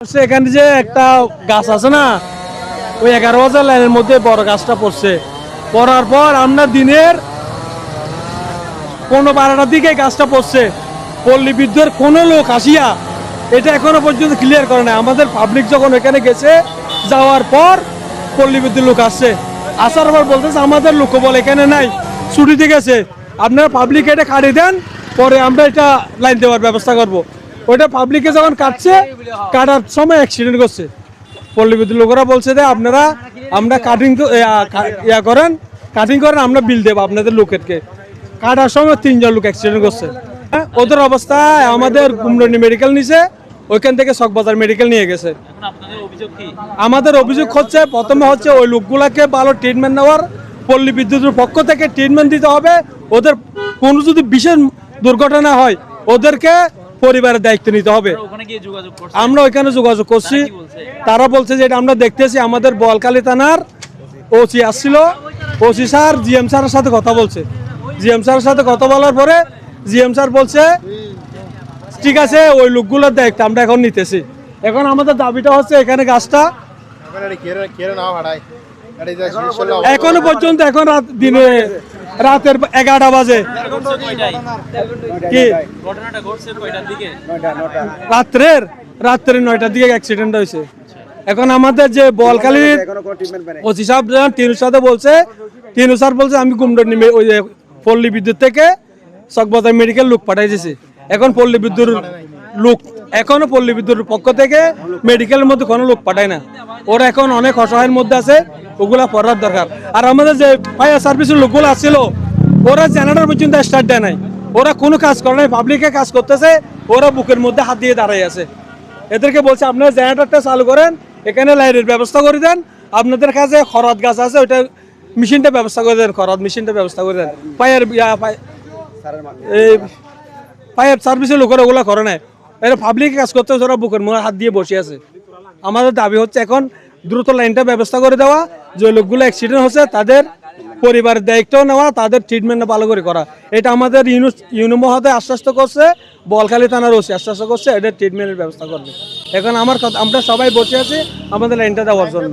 এখানে যে একটা গাছ আছে না, ওই 11,000 লাইনের মধ্যে বড় গাছটা পড়ছে। পড়ার পর আমরা দিনের 12টার দিকে গাছটা পড়ছে। পল্লী বিদ্যুতের কোনো লোক আসিয়া এটা এখনো পর্যন্ত ক্লিয়ার করে না। আমাদের পাবলিক যখন এখানে গেছে, যাওয়ার পর পল্লী বিদ্যুৎ লোক আসছে, আসার পর বলতেছে আমাদের লোক বল এখানে নাই, ছুটিতে গেছে, আপনারা পাবলিক এটা কাটিয়ে দেন, পরে আমরা এটা লাইন দেওয়ার ব্যবস্থা করব। ওইটা পাবলিকে যখন কাটছে, কাটার সময় অ্যাক্সিডেন্ট করছে। পল্লী বিদ্যুৎ লোকেরা বলছে যে আমরা কাটিং করেন, আমরা বিল দেবো আপনাদের লোকেরকে। কাটার সময় 3 জন লোক অ্যাক্সিডেন্ট করছে। ওদের অবস্থা আমাদের কুমড়নি মেডিকেল নিছে, ওইখান থেকে চকবাজার মেডিকেল নিয়ে গেছে। আমাদের অভিযোগ হচ্ছে, প্রথমে হচ্ছে ওই লোকগুলাকে ভালো ট্রিটমেন্ট নেওয়ার, পল্লী বিদ্যুতের পক্ষ থেকে ট্রিটমেন্ট দিতে হবে। ওদের কোনো যদি বিশেষ দুর্ঘটনা হয়, ওদেরকে পরিবারের দায়িত্ব নিতে হবে। আমরা ওইখানে যোগাযোগ করছি, তারা বলছে যে এটা আমরা দেখতেছি। আমাদের বোয়ালখালী থানার ওসি আসছিল, ওসি স্যার জিএম স্যারের সাথে কথা বলছে। জিএম স্যারের সাথে কথা বলার পরে জিএম স্যার বলছে ঠিক আছে, ওই লোকগুলোর দায়িত্ব আমরা এখন নিতেছি। এখন আমাদের দাবিটা হচ্ছে এখানে গাছটা এখনো পর্যন্ত, এখন রাতের 11টা বাজে, কি রাত্রে 9টার দিকে অ্যাক্সিডেন্ট হয়েছে। এখন আমাদের যে বোয়ালখালীর ওসি সাহেব টিনুর সাথে বলছে, টিনু স্যার বলছে আমি কুমড়নি ওই পল্লী বিদ্যুৎ থেকে চকবাজার মেডিকেল লোক পাঠাইছি। এখন পল্লী বিদ্যুৎ লোক, এখনো পল্লী বিদ্যুতের পক্ষ থেকে মেডিকেলের মধ্যে কোনো লোক পাঠায় না। ওরা এখন অনেক অসহায়ের মধ্যে আছে, ওগুলা পড়ার দরকার। আর আমাদের যে ফায়ার সার্ভিসের লোকগুলো আসছিল, ওরা জেনারেটর পর্যন্ত স্টার্ট দেয় নাই, ওরা কোনো কাজ করে নাই, পাবলিকে কাজ করতেছে, ওরা বুকের মধ্যে হাত দিয়ে দাঁড়াই আছে। এদেরকে বলছে আপনারা জেনারেটরটা চালু করেন, এখানে লাইটের ব্যবস্থা করে দেন, আপনাদের কাছে খরচ গাছ আছে, ওইটা মেশিনটা ব্যবস্থা করে দেন, খরচ মেশিনটা ব্যবস্থা করে দেন। ফায়ার সার্ভিসের লোকেরা ওগুলো করে নাই, এরা পাবলিক কাজ করতে, ওরা বুকের মধ্যে হাত দিয়ে বসে আছে। আমাদের দাবি হচ্ছে এখন দ্রুত লাইনটা ব্যবস্থা করে দেওয়া, যে লোকগুলো অ্যাক্সিডেন্ট হচ্ছে তাদের পরিবারের দায়িত্ব নেওয়া, তাদের ট্রিটমেন্ট ভালো করে করা। এটা আমাদের ইউনো মহোদয় আশ্বস্ত করছে, বোয়ালখালী থানার ওসি আশ্বস্ত করছে, এটা ট্রিটমেন্টের ব্যবস্থা করবে। এখন আমরা সবাই বসে আছি আমাদের লাইনটা দেওয়ার জন্য।